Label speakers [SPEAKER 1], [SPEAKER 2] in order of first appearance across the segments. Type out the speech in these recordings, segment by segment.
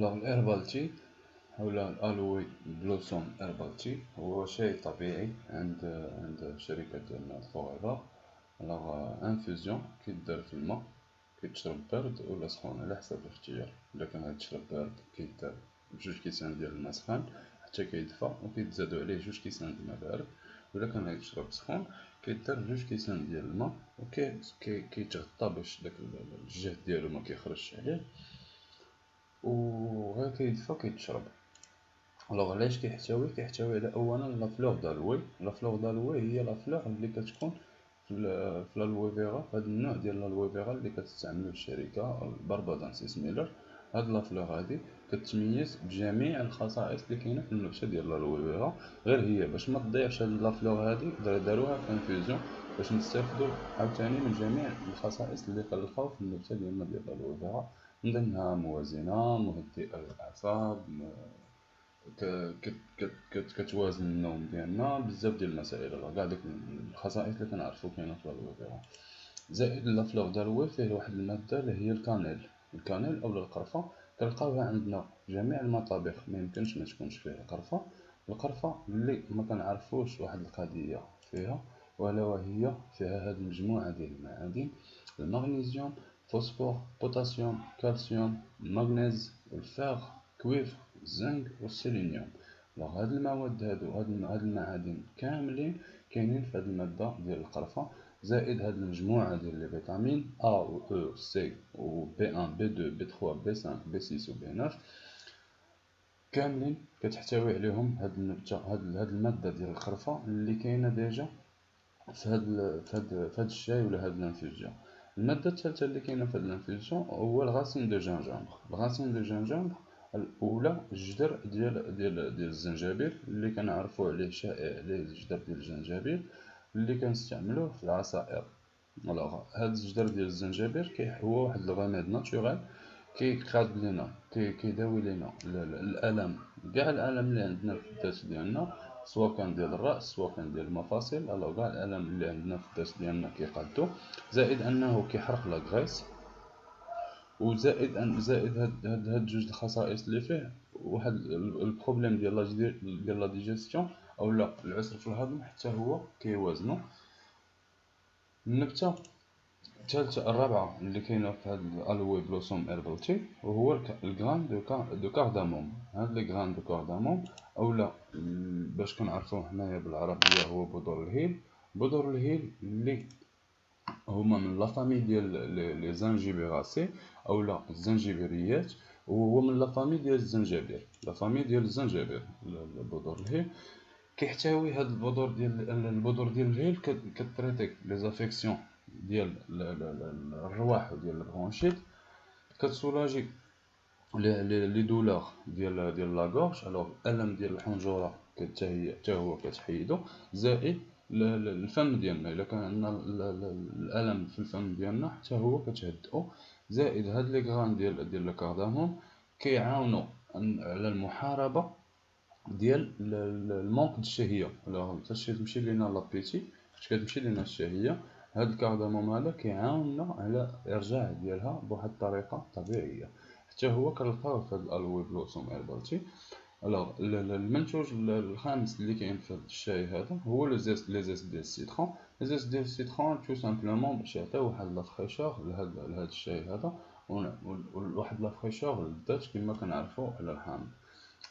[SPEAKER 1] الهربال تي ولا الالوي بلوسوم هربال تي هو شاي طبيعي عند شركة ديالنا فوغيفا. انفوزيون كيدار في الماء، كيتشرب بارد ولا سخون على حسب الاختيار. الا كان غتشرب بارد كيدار بجوج كيسان ديال الماء سخان حتى كيدفى وكيتزادو عليه جوج كيسان ديال الماء بارد. ولا كان غيتشرب سخون كيدار جوج كيسان ديال الماء كيتغطى باش داك الجهد ديالو ما كيخرجش عليه وغير كيدفى كيتشرب. علاش كيحتوي على اولا لا فلور دالوي. لا فلور دالوي هي لا فلور اللي كتكون في الالوي فيرا، هاد النوع ديال الالوي فيرا اللي كتستعملو الشركه باربادانسيس ميلر. هاد لا فلور هادي كتميز بجميع الخصائص اللي كاينه في النبته ديال الالوي فيرا، غير هي باش ما تضيعش هاد لا فلور هادي داروها في انفيوزيون باش نستافدو عاوتاني من جميع الخصائص اللي كنلقاو في النبته ديالنا ديال الالوي فيرا، من ضمنها موازنه، مهدئه للاعصاب، كتوازن النوم ديالنا، بزاف ديال المسائل. كاع ديك الخصائص اللي كنعرفو كاينه في الالوي فيرا. زائد لا فلور دالوي فيه واحد الماده اللي هي الكانيل اولا القرفه، كنلقاوها عندنا في جميع المطابخ. ما يمكنش ما تكونش فيها القرفه اللي ما كنعرفوش واحد القضيه فيها، ولا وهي فيها هاد المجموعه ديال المعادن: المغنيسيوم، فوسفور، بوتاسيوم، كالسيوم، مغنيز، الفاغ، كويفر، الزنك والسيلينيوم. هاد المواد هاد المعادن كاملين كاينين في هاد الماده ديال القرفه. زائد هاد المجموعه ديال لي فيتامين A و E و C و B1 B2 B3 B5 B6 و B9 كاملين كتحتوي عليهم هاد النبته، هاد الماده ديال القرفه اللي كاينه ديجا في هاد الشاي ولا هاد الانفيوزيون. الماده الثالثه اللي كاينه في هاد الانفيوزيون هو الغاسين دو جانجامبر. الغاسين دو جانجامبر الاولى الجدر ديال الزنجبيل اللي كنعرفوا عليه شائع عليه الجدر ديال الزنجبيل اللي كنستعملوه في العصائر. هاد الجدر ديال الزنجبيل هو واحد الغماد ناتورال كيقاد لينا كيداوي لينا الالم، كاع الالم اللي عندنا في الذات ديالنا، سواء كان ديال الراس سواء كان ديال المفاصل. كاع الالم اللي عندنا في الذات ديالنا كيقادو. زائد انه كيحرق لا غريس. وزائد هاد جوج الخصائص اللي فيه واحد البروبليم ديال لا ديجيستيون اولا العسر في الهضم حتى هو كيوازنو. النبته الثالثه الرابعه اللي كاينه في هاد الالوي بلوسوم هربال تي وهو الغران دو كارداموم. هاد لي غران دو كارداموم اولا باش كنعرفوه حنايا بالعربيه هو بذور الهيل. بذور الهيل اللي هما من لا فامي ديال لي زانجيبيراسي اولا الزنجبيريات، وهو من لا فامي ديال الزنجبير، لا فامي ديال الزنجبير. بذور الهيل كيحتوي هاد البذور ديال الهيل كتريتي لي زافيكسيون ديال الرواح وديال البرونشيت، كتسولاجي لي دولور ديال لا غورج. الالم ديال الحنجره حتى هو كتحيدو. زائد الفم ديالنا الا كان عندنا الالم في الفم ديالنا حتى هو كتهدئو. زائد هاد لي غران ديال الكارداموم كيعاونوا على المحاربه ديال المونك الشهيه. فاش تمشي لينا لابيتي، فاش كتمشي لينا الشهيه، هاد الكارداموم هذا كيعاوننا على الارجاع ديالها بواحد الطريقه طبيعيه. حتى هو كنلقاوه في هاد الالوي بلوسوم هربال تي. المنتوج الخامس اللي كاين في الشاي هذا هو لي زيست ديال السيترون. لي زيست ديال السيترون تو سامبلومون باش يعطيو واحد لا فريشور لهاد الشاي هذا، واحد لا فريشور للذات كما كنعرفوا على الحامض.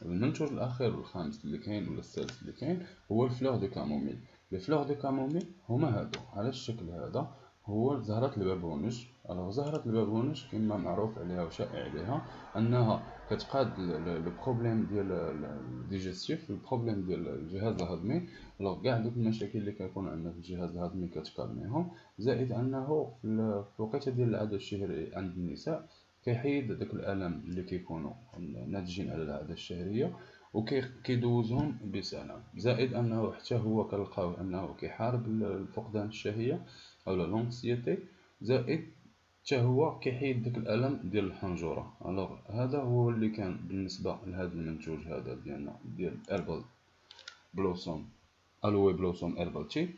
[SPEAKER 1] المنتوج الاخير والخامس اللي كاين ولا السادس اللي كاين هو الفلور دو كاموميل. لي فلور دو كاموميل هما هادو على الشكل هذا. هو زهرة البابونج. زهرة البابونج كما معروف عليها وشائع عليها انها كتقاد لو بروبليم ديال الديجستيف، البروبليم ديال الجهاز الهضمي. كاع دوك المشاكل اللي كيكون عندنا في الجهاز الهضمي كتكالميهم. زائد انه في الوقيته ديال العاده الشهريه عند النساء كيحيد داك الالم اللي كيكونوا ناتجين على العاده الشهريه وكيدوزهم بسلام. زائد انه حتى هو كنلقاو انه كيحارب الفقدان الشهيه اولا لونكسيتي. زائد حتى هو كيحيد داك الالم ديال الحنجره. هذا هو اللي كان بالنسبه لهذا المنتوج هذا ديالنا ديال هربال بلوسوم الوي بلوسوم هربال تي.